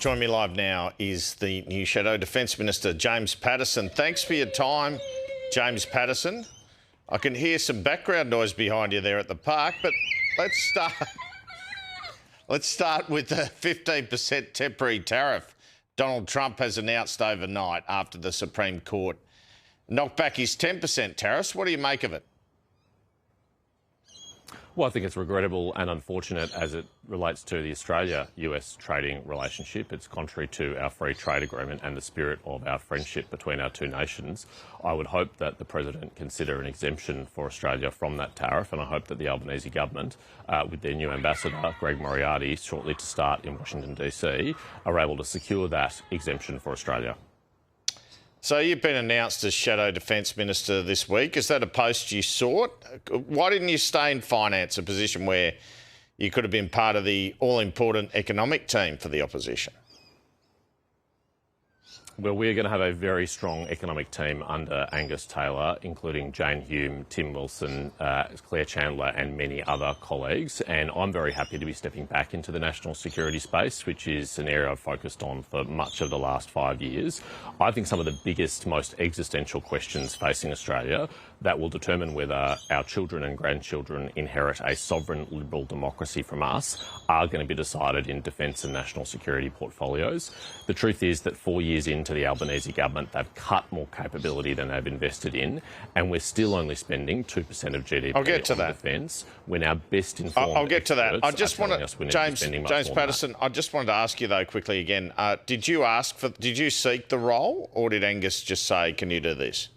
Joining me live now is the new Shadow Defence Minister, James Paterson. Thanks for your time, James Paterson. I can hear some background noise behind you there at the park, but let's start with the 15% temporary tariff Donald Trump has announced overnight after the Supreme Court knocked back his 10% tariffs. What do you make of it? Well, I think it's regrettable and unfortunate as it relates to the Australia-US trading relationship. It's contrary to our free trade agreement and the spirit of our friendship between our two nations. I would hope that the President consider an exemption for Australia from that tariff, and I hope that the Albanese government, with their new ambassador, Greg Moriarty, shortly to start in Washington DC, are able to secure that exemption for Australia. So you've been announced as Shadow Defence Minister this week. Is that a post you sought? Why didn't you stay in finance, a position where you could have been part of the all-important economic team for the opposition? Well, we're going to have a very strong economic team under Angus Taylor, including Jane Hume, Tim Wilson, Claire Chandler and many other colleagues. And I'm very happy to be stepping back into the national security space, which is an area I've focused on for much of the last 5 years. I think some of the biggest, most existential questions facing Australia that will determine whether our children and grandchildren inherit a sovereign liberal democracy from us are going to be decided in defence and national security portfolios. The truth is that 4 years into the Albanese government, they've cut more capability than they've invested in, and we're still only spending 2% of GDP I'll get to on that. defence. We're now best informed. I'll get to that. I just want to, James Paterson. I just wanted to ask you though quickly again. Did you seek the role, or did Angus just say, "Can you do this"?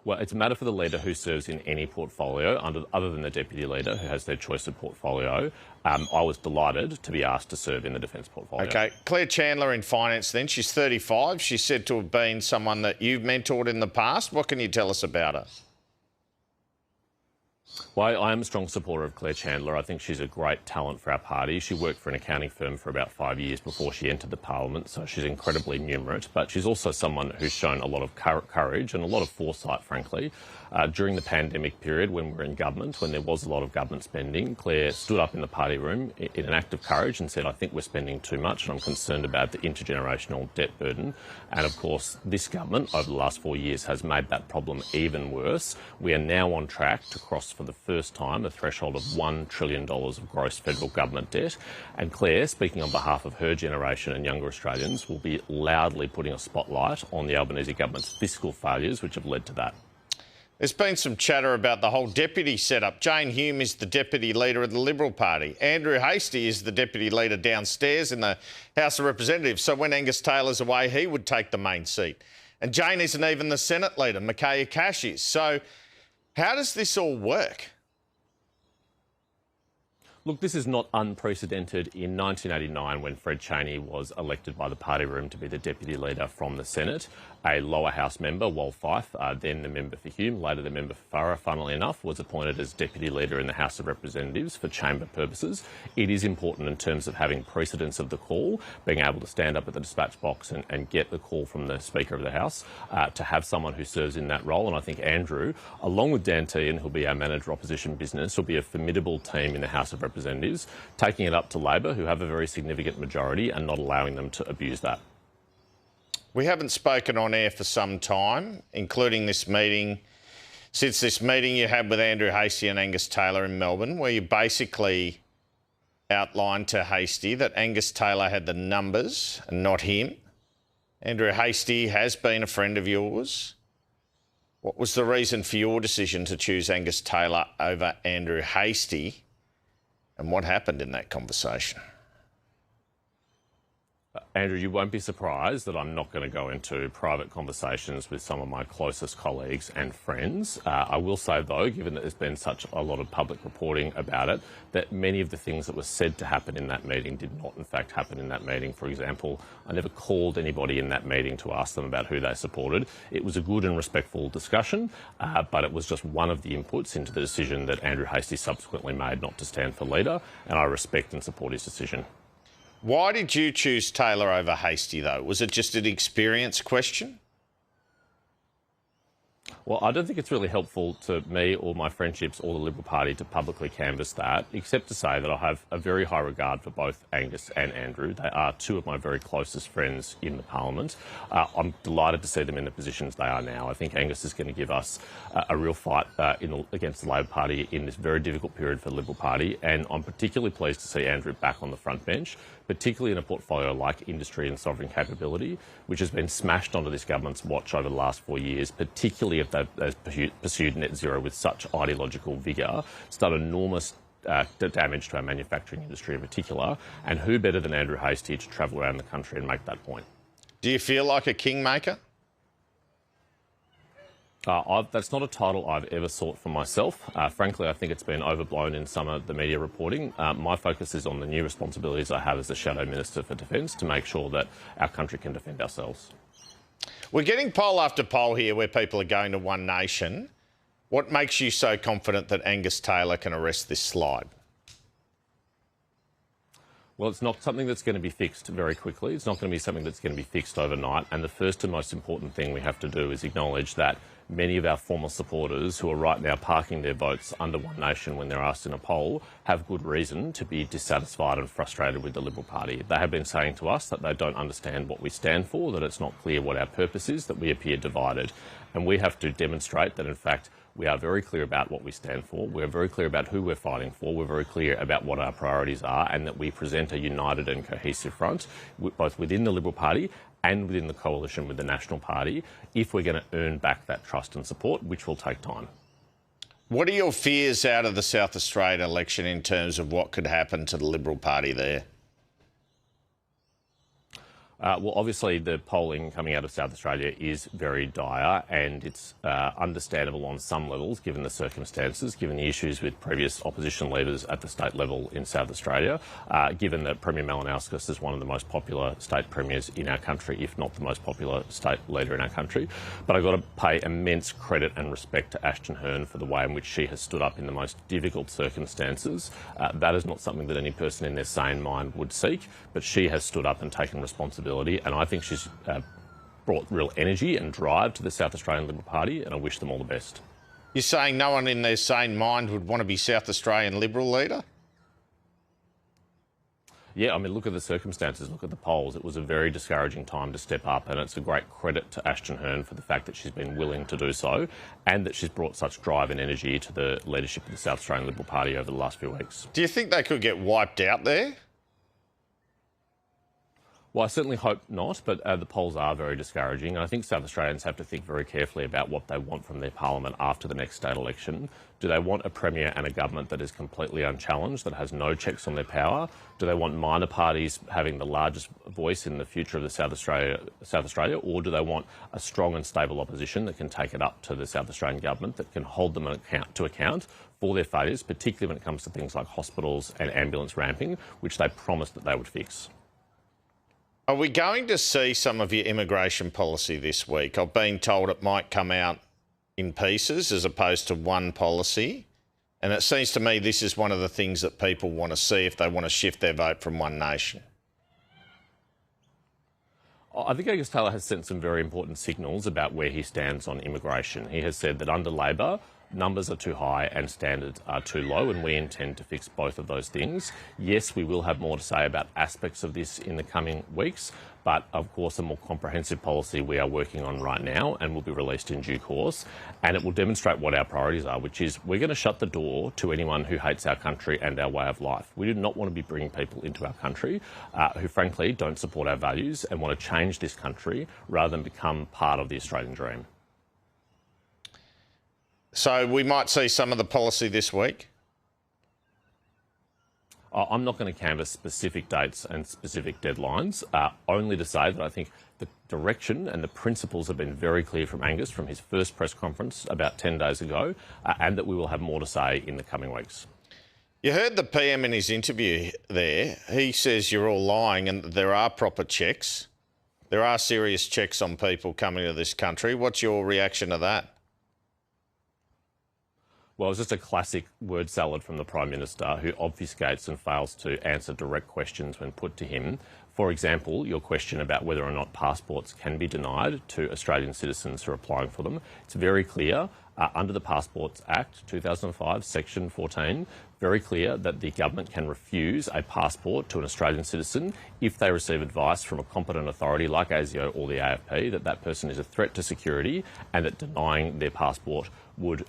Well, it's a matter for the leader who serves in any portfolio, other than the deputy leader who has their choice of portfolio. I was delighted to be asked to serve in the defence portfolio. OK. Claire Chandler in finance then. She's 35. She's said to have been someone that you've mentored in the past. What can you tell us about her? Well, I am a strong supporter of Claire Chandler. I think she's a great talent for our party. She worked for an accounting firm for about 5 years before she entered the parliament, so she's incredibly numerate. But she's also someone who's shown a lot of courage and a lot of foresight, frankly. During the pandemic period, when we were in government, when there was a lot of government spending, Claire stood up in the party room in an act of courage and said, "I think we're spending too much and I'm concerned about the intergenerational debt burden." And of course, this government over the last 4 years has made that problem even worse. We are now on track to cross for the first time a threshold of $1 trillion of gross federal government debt. And Claire, speaking on behalf of her generation and younger Australians, will be loudly putting a spotlight on the Albanese government's fiscal failures, which have led to that. There's been some chatter about the whole deputy setup. Jane Hume is the deputy leader of the Liberal Party. Andrew Hastie is the deputy leader downstairs in the House of Representatives. So when Angus Taylor's away, he would take the main seat. And Jane isn't even the Senate leader. Micaiah Cash is. So how does this all work? Look, this is not unprecedented. In 1989, when Fred Chaney was elected by the party room to be the deputy leader from the Senate, a lower house member, Wal Fife, then the member for Hume, later the member for Farrer, funnily enough, was appointed as deputy leader in the House of Representatives for chamber purposes. It is important in terms of having precedence of the call, being able to stand up at the dispatch box and get the call from the Speaker of the House, to have someone who serves in that role. And I think Andrew, along with Dan Tehan, who'll be our manager opposition business, will be a formidable team in the House of Representatives, taking it up to Labor, who have a very significant majority, and not allowing them to abuse that. We haven't spoken on air for some time, including this meeting, since this meeting you had with Andrew Hastie and Angus Taylor in Melbourne, where you basically outlined to Hastie that Angus Taylor had the numbers and not him. Andrew Hastie has been a friend of yours. What was the reason for your decision to choose Angus Taylor over Andrew Hastie, and what happened in that conversation? Andrew, you won't be surprised that I'm not going to go into private conversations with some of my closest colleagues and friends. I will say, though, given that there's been such a lot of public reporting about it, that many of the things that were said to happen in that meeting did not, in fact, happen in that meeting. For example, I never called anybody in that meeting to ask them about who they supported. It was a good and respectful discussion, but it was just one of the inputs into the decision that Andrew Hastie subsequently made not to stand for leader, and I respect and support his decision. Why did you choose Taylor over Hastie, though? Was it just an experience question? Well, I don't think it's really helpful to me or my friendships or the Liberal Party to publicly canvass that, except to say that I have a very high regard for both Angus and Andrew. They are two of my very closest friends in the Parliament. I'm delighted to see them in the positions they are now. I think Angus is going to give us a real fight against the Labor Party in this very difficult period for the Liberal Party, and I'm particularly pleased to see Andrew back on the front bench, particularly in a portfolio like industry and sovereign capability, which has been smashed onto this government's watch over the last 4 years, particularly if they've pursued net zero with such ideological vigour. It's done enormous damage to our manufacturing industry in particular, and who better than Andrew Hastie to travel around the country and make that point? Do you feel like a kingmaker? That's not a title I've ever sought for myself. Frankly, I think it's been overblown in some of the media reporting. My focus is on the new responsibilities I have as the Shadow Minister for Defence to make sure that our country can defend ourselves. We're getting poll after poll here where people are going to One Nation. What makes you so confident that Angus Taylor can arrest this slide? Well, it's not something that's going to be fixed very quickly. It's not going to be something that's going to be fixed overnight. And the first and most important thing we have to do is acknowledge that many of our former supporters who are right now parking their votes under One Nation when they're asked in a poll have good reason to be dissatisfied and frustrated with the Liberal Party. They have been saying to us that they don't understand what we stand for, that it's not clear what our purpose is, that we appear divided. And we have to demonstrate that, in fact, we are very clear about what we stand for. We're very clear about who we're fighting for. We're very clear about what our priorities are, and that we present a united and cohesive front, both within the Liberal Party and within the coalition with the National Party, if we're going to earn back that trust and support, which will take time. What are your fears out of the South Australian election in terms of what could happen to the Liberal Party there? Well, obviously, the polling coming out of South Australia is very dire, and it's understandable on some levels, given the circumstances, given the issues with previous opposition leaders at the state level in South Australia, given that Premier Malinowskis is one of the most popular state premiers in our country, if not the most popular state leader in our country. But I've got to pay immense credit and respect to Ashton Hearn for the way in which she has stood up in the most difficult circumstances. That is not something that any person in their sane mind would seek, but she has stood up and taken responsibility. And I think she's brought real energy and drive to the South Australian Liberal Party, and I wish them all the best. You're saying no one in their sane mind would want to be South Australian Liberal leader? Yeah, I mean, look at the circumstances, look at the polls. It was a very discouraging time to step up, and it's a great credit to Ashton Hearn for the fact that she's been willing to do so, and that she's brought such drive and energy to the leadership of the South Australian Liberal Party over the last few weeks. Do you think they could get wiped out there? Well, I certainly hope not, but the polls are very discouraging. And I think South Australians have to think very carefully about what they want from their parliament after the next state election. Do they want a premier and a government that is completely unchallenged, that has no checks on their power? Do they want minor parties having the largest voice in the future of the South Australia? Or do they want a strong and stable opposition that can take it up to the South Australian government, that can hold them to account for their failures, particularly when it comes to things like hospitals and ambulance ramping, which they promised that they would fix? Are we going to see some of your immigration policy this week? I've been told it might come out in pieces as opposed to one policy. And it seems to me this is one of the things that people want to see if they want to shift their vote from One Nation. I think Angus Taylor has sent some very important signals about where he stands on immigration. He has said that under Labor, numbers are too high and standards are too low, and we intend to fix both of those things. Yes, we will have more to say about aspects of this in the coming weeks, but of course a more comprehensive policy we are working on right now and will be released in due course, and it will demonstrate what our priorities are, which is we're going to shut the door to anyone who hates our country and our way of life. We do not want to be bringing people into our country who frankly don't support our values and want to change this country rather than become part of the Australian dream. So we might see some of the policy this week? I'm not going to canvass specific dates and specific deadlines, only to say that I think the direction and the principles have been very clear from Angus from his first press conference about 10 days ago, and that we will have more to say in the coming weeks. You heard the PM in his interview there. He says you're all lying and there are proper checks. There are serious checks on people coming to this country. What's your reaction to that? Well, it's just a classic word salad from the Prime Minister, who obfuscates and fails to answer direct questions when put to him. For example, your question about whether or not passports can be denied to Australian citizens who are applying for them. It's very clear under the Passports Act 2005, Section 14, very clear that the government can refuse a passport to an Australian citizen if they receive advice from a competent authority like ASIO or the AFP that that person is a threat to security and that denying their passport would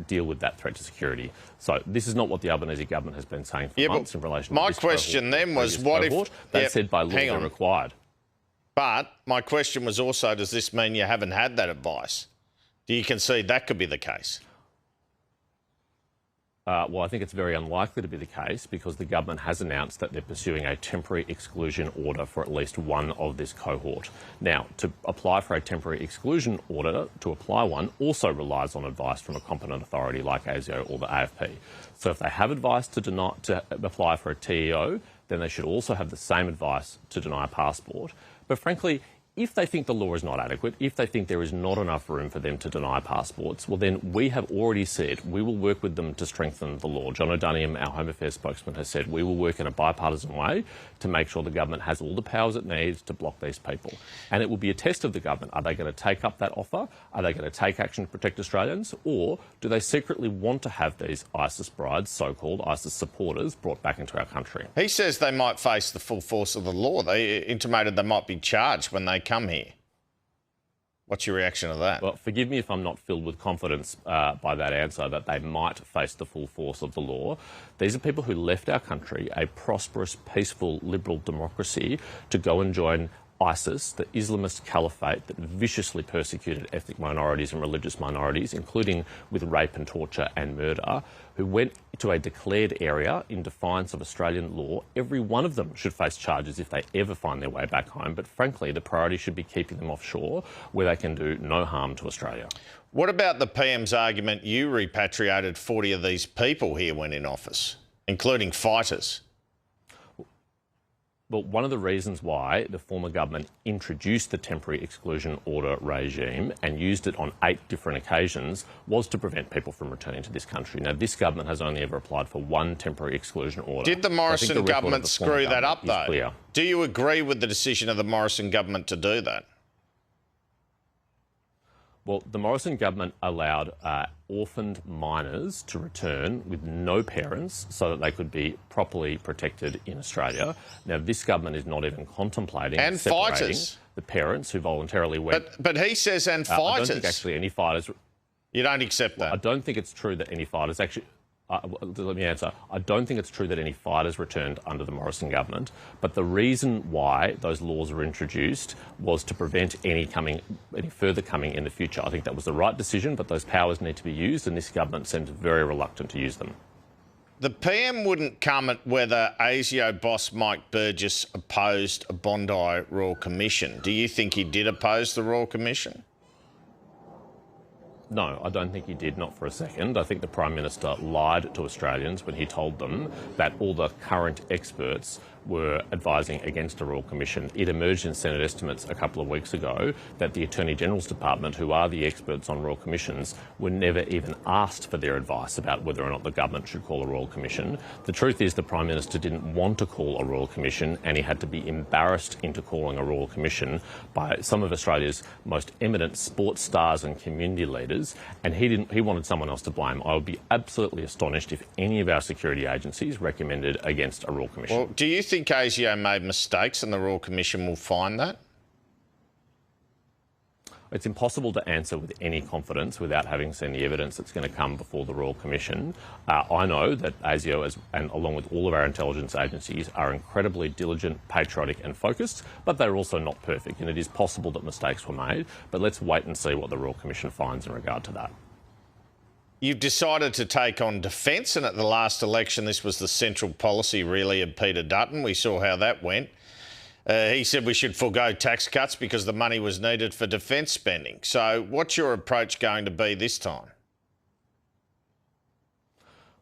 deal with that threat to security. So this is not what the Albanese government has been saying for months in relation to this my question then was, what if... That said by law they're required. But my question was also, does this mean you haven't had that advice? Do you concede that could be the case? Well, I think it's very unlikely to be the case because the government has announced that they're pursuing a temporary exclusion order for at least one of this cohort. Now, to apply for a temporary exclusion order, to apply one, also relies on advice from a competent authority like ASIO or the AFP. So if they have advice to apply for a TEO, then they should also have the same advice to deny a passport. But frankly, if they think the law is not adequate, if they think there is not enough room for them to deny passports, well then we have already said we will work with them to strengthen the law. John O'Duniam, our Home Affairs spokesman, has said we will work in a bipartisan way to make sure the government has all the powers it needs to block these people. And it will be a test of the government. Are they going to take up that offer? Are they going to take action to protect Australians? Or do they secretly want to have these ISIS brides, so-called ISIS supporters, brought back into our country? He says they might face the full force of the law. They intimated they might be charged when they come here. What's your reaction to that? Well, forgive me if I'm not filled with confidence by that answer, that they might face the full force of the law. These are people who left our country, a prosperous, peaceful, liberal democracy, to go and join ISIS, the Islamist caliphate that viciously persecuted ethnic minorities and religious minorities, including with rape and torture and murder, who went to a declared area in defiance of Australian law. Every one of them should face charges if they ever find their way back home. But frankly, the priority should be keeping them offshore where they can do no harm to Australia. What about the PM's argument you repatriated 40 of these people here when in office, including fighters? Well, one of the reasons why the former government introduced the temporary exclusion order regime and used it on 8 different occasions was to prevent people from returning to this country. Now, this government has only ever applied for one temporary exclusion order. Did the Morrison government screw that up, though? Clear. Do you agree with the decision of the Morrison government to do that? Well, the Morrison government allowed orphaned minors to return with no parents so that they could be properly protected in Australia. Now, this government is not even contemplating and separating fighters. The parents who voluntarily went. But he says and fighters. I don't think actually any fighters. You don't accept that? I don't think it's true that any fighters actually. Let me answer. I don't think it's true that any fighters returned under the Morrison government, but the reason why those laws were introduced was to prevent any further coming in the future. I think that was the right decision, but those powers need to be used, and this government seems very reluctant to use them. The PM wouldn't comment whether ASIO boss Mike Burgess opposed a Bondi Royal Commission. Do you think he did oppose the Royal Commission? No, I don't think he did, not for a second. I think the Prime Minister lied to Australians when he told them that all the current experts were advising against a Royal Commission. It emerged in Senate estimates a couple of weeks ago that the Attorney General's Department, who are the experts on Royal Commissions, were never even asked for their advice about whether or not the government should call a Royal Commission. The truth is the Prime Minister didn't want to call a Royal Commission, and he had to be embarrassed into calling a Royal Commission by some of Australia's most eminent sports stars and community leaders, and he wanted someone else to blame. I would be absolutely astonished if any of our security agencies recommended against a Royal Commission. Well, do you think ASIO made mistakes and the Royal Commission will find that? It's impossible to answer with any confidence without having seen the evidence that's going to come before the Royal Commission. I know that ASIO, and along with all of our intelligence agencies, are incredibly diligent, patriotic and focused, but they're also not perfect, and it is possible that mistakes were made. But let's wait and see what the Royal Commission finds in regard to that. You've decided to take on defence, and at the last election, this was the central policy, really, of Peter Dutton. We saw how that went. He said we should forgo tax cuts because the money was needed for defence spending. So what's your approach going to be this time?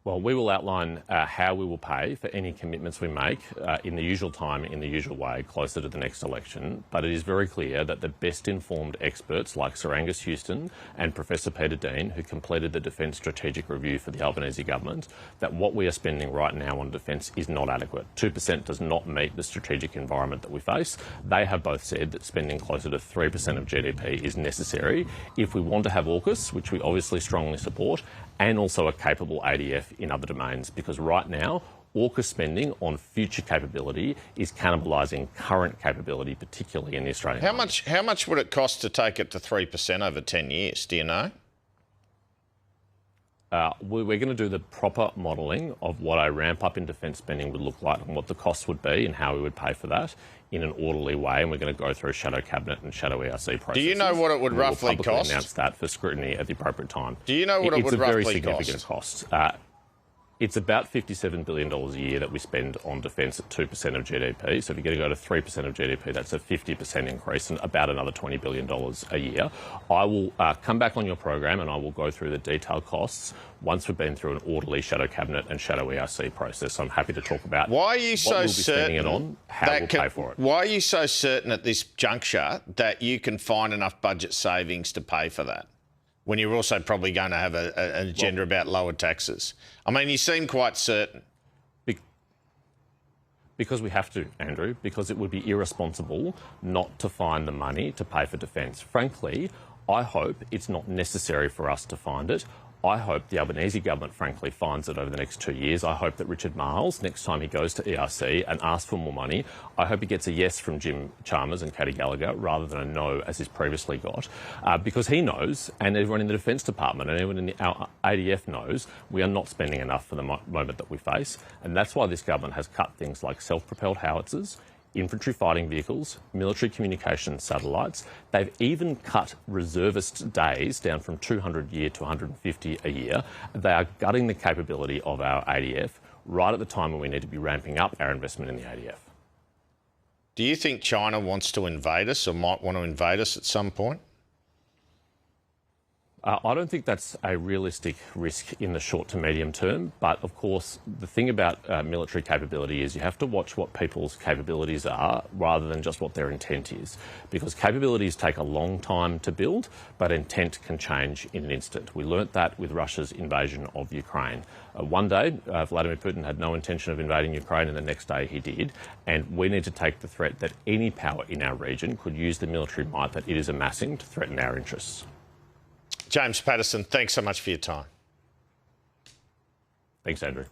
Well, we will outline how we will pay for any commitments we make in the usual time, in the usual way, closer to the next election. But it is very clear that the best informed experts like Sir Angus Houston and Professor Peter Dean, who completed the Defence Strategic Review for the Albanese government, that what we are spending right now on defence is not adequate. 2% does not meet the strategic environment that we face. They have both said that spending closer to 3% of GDP is necessary if we want to have AUKUS, which we obviously strongly support, and also a capable ADF in other domains, because right now, AUKUS spending on future capability is cannibalising current capability, particularly in the Australian market. How much would it cost to take it to 3% over 10 years? Do you know? We're going to do the proper modelling of what a ramp up in defence spending would look like and what the costs would be and how we would pay for that in an orderly way, and we're going to go through shadow cabinet and shadow ERC processes. Do you know what it would roughly cost? We'll announce that for scrutiny at the appropriate time. Do you know what it would roughly cost? It's a very significant cost. It's about $57 billion a year that we spend on defence at 2% of GDP. So if you're going to go to 3% of GDP, that's a 50% increase and about another $20 billion a year. I will come back on your program and I will go through the detailed costs once we've been through an orderly shadow cabinet and shadow ERC process. So I'm happy to talk about why are you what so we'll be certain spending it on, how we'll pay for it. Why are you so certain at this juncture that you can find enough budget savings to pay for that, when you're also probably going to have an agenda about lower taxes? I mean, you seem quite certain. Because we have to, Andrew, because it would be irresponsible not to find the money to pay for defence. Frankly, I hope it's not necessary for us to find it. I hope the Albanese government, frankly, finds it over the next 2 years. I hope that Richard Marles, next time he goes to ERC and asks for more money, I hope he gets a yes from Jim Chalmers and Katie Gallagher rather than a no, as he's previously got, because he knows, and everyone in the Defence Department and everyone in the ADF knows, we are not spending enough for the moment that we face. And that's why this government has cut things like self-propelled howitzers, infantry fighting vehicles, military communications satellites. They've even cut reservist days down from 200 a year to 150 a year. They are gutting the capability of our ADF right at the time when we need to be ramping up our investment in the ADF. Do you think China wants to invade us or might want to invade us at some point? I don't think that's a realistic risk in the short to medium term. But, of course, the thing about military capability is you have to watch what people's capabilities are rather than just what their intent is. Because capabilities take a long time to build, but intent can change in an instant. We learnt that with Russia's invasion of Ukraine. One day, Vladimir Putin had no intention of invading Ukraine, and the next day he did. And we need to take the threat that any power in our region could use the military might that it is amassing to threaten our interests. James Paterson, thanks so much for your time. Thanks, Andrew.